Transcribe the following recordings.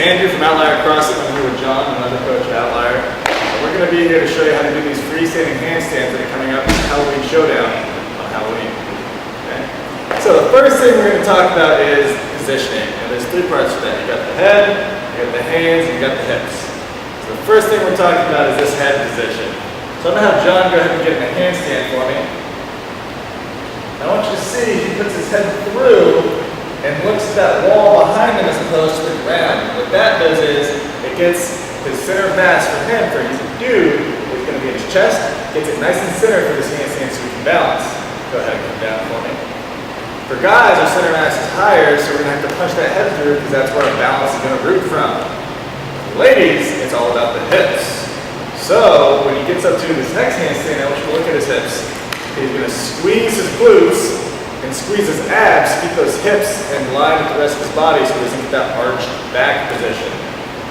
Andrew from Outlier CrossFit. I'm here with John, another coach at Outlier. We're going to be here to show you how to do these freestanding handstands that are coming up in Halloween Showdown on Halloween. Okay? So the first thing we're going to talk about is positioning. And there's three parts to that. You got the head, you got the hands, and you got the hips. So the first thing we're talking about is this head position. So I'm going to have John go ahead and get in a handstand for me. I want you to see he puts his head through and looks at that wall behind him as opposed to the ground. What that does is it gets his center of mass for him, for his dude, is going to be in his chest, gets it nice and center for this handstand so he can balance. Go ahead and come down for me. For guys, our center mass is higher, so we're going to have to punch that head through because that's where our balance is going to root from. For ladies, it's all about the hips. So when he gets up to this next handstand, I want you to look at his hips. He's going to squeeze his glutes and squeeze his abs, keep those hips in line with the rest of his body so he doesn't get that arched back position.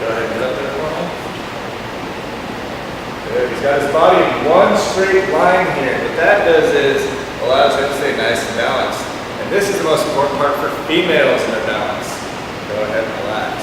Go ahead and get up there for me. Good. He's got his body in one straight line here. What that does is allows him to stay nice and balanced. And this is the most important part for females in their balance. Go ahead and relax.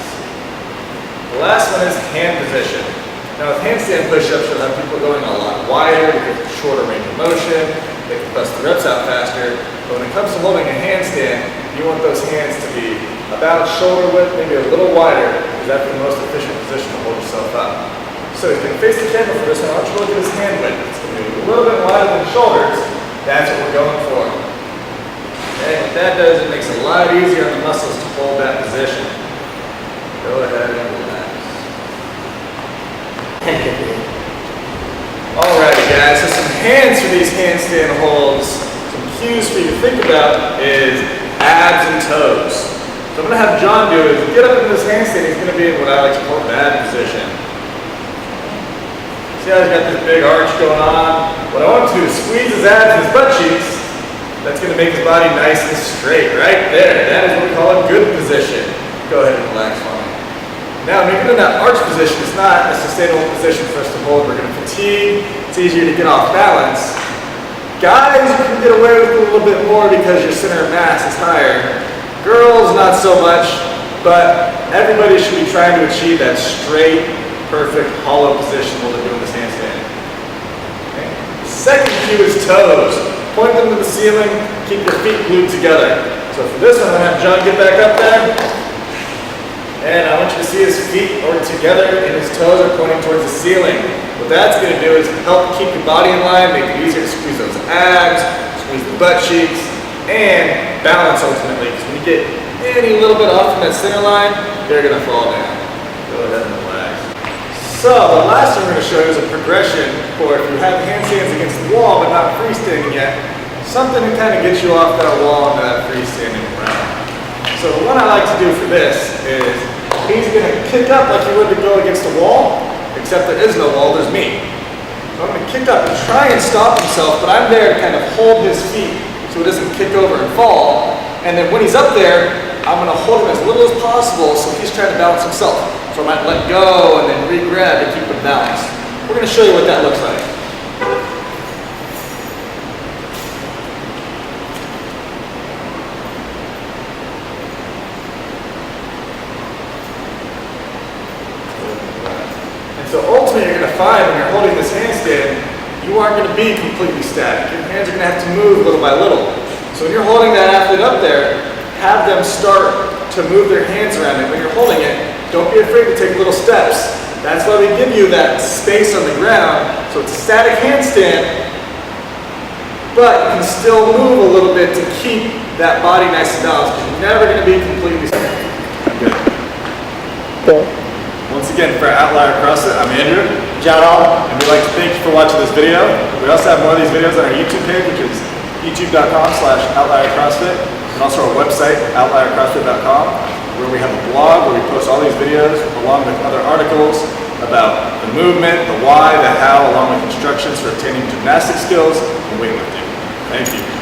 The last one is hand position. Now with handstand push-ups, you'll have people going a lot wider, you get shorter range of motion, they can bust the reps out faster. But when it comes to holding a handstand, you want those hands to be about shoulder width, maybe a little wider, because that's the most efficient position to hold yourself up. So he's going to face the camera for this one. I want you to look at his hand width. It's going to be a little bit wider than shoulders. That's what we're going for. Okay, what that does, it makes it a lot easier on the muscles to hold that position. Go ahead and relax. Alrighty guys, so some hands for these handstand holds. Some cues for you to think about is abs and toes. So I'm going to have John do is get up into this handstand. He's going to be in what I like to call bad position. See how he's got this big arch going on? What I want to do is squeeze his abs and his butt cheeks. That's going to make his body nice and straight right there. That is what we call a good position. Go ahead and relax for me. Now, when you get in that arch position, it's not a sustainable position for us to hold. We're going to fatigue. It's easier to get off balance. Guys, you can get away with it a little bit more because your center of mass is higher. Girls, not so much, but everybody should be trying to achieve that straight, perfect, hollow position while they're doing this handstand. Okay. The second cue is toes. Point them to the ceiling, keep your feet glued together. So for this one, I'm going to have John get back up there. And I want you to see his feet are together and his toes are pointing towards the ceiling. What that's going to do is help keep your body in line, make it easier to squeeze those abs, squeeze the butt cheeks, and balance ultimately. Because when you get any little bit off from that center line, they're going to fall down. Go ahead and relax. So the last thing we're going to show you is a progression for if you have handstands against the wall but not freestanding yet, something to kind of get you off that wall into that freestanding round. So the one I like to do for this is he's going to kick up like he would to go against a wall, except there is no wall, there's me. So I'm going to kick up and try and stop himself, but I'm there to kind of hold his feet so he doesn't kick over and fall. And then when he's up there, I'm going to hold him as little as possible so he's trying to balance himself. So I might let go and then re-grab to keep him balanced. We're going to show you what that looks like. So ultimately you're going to find when you're holding this handstand, you aren't going to be completely static. Your hands are going to have to move little by little. So when you're holding that athlete up there, have them start to move their hands around it. When you're holding it, don't be afraid to take little steps. That's why we give you that space on the ground. So it's a static handstand, but you can still move a little bit to keep that body nice and balanced because you're never going to be completely static. Good. Once again, for Outlier CrossFit, I'm Andrew. John, and we'd like to thank you for watching this video. We also have more of these videos on our YouTube page, which is youtube.com/outliercrossfit, and also our website, outliercrossfit.com, where we have a blog where we post all these videos along with other articles about the movement, the why, the how, along with instructions for obtaining gymnastic skills and weightlifting. Thank you.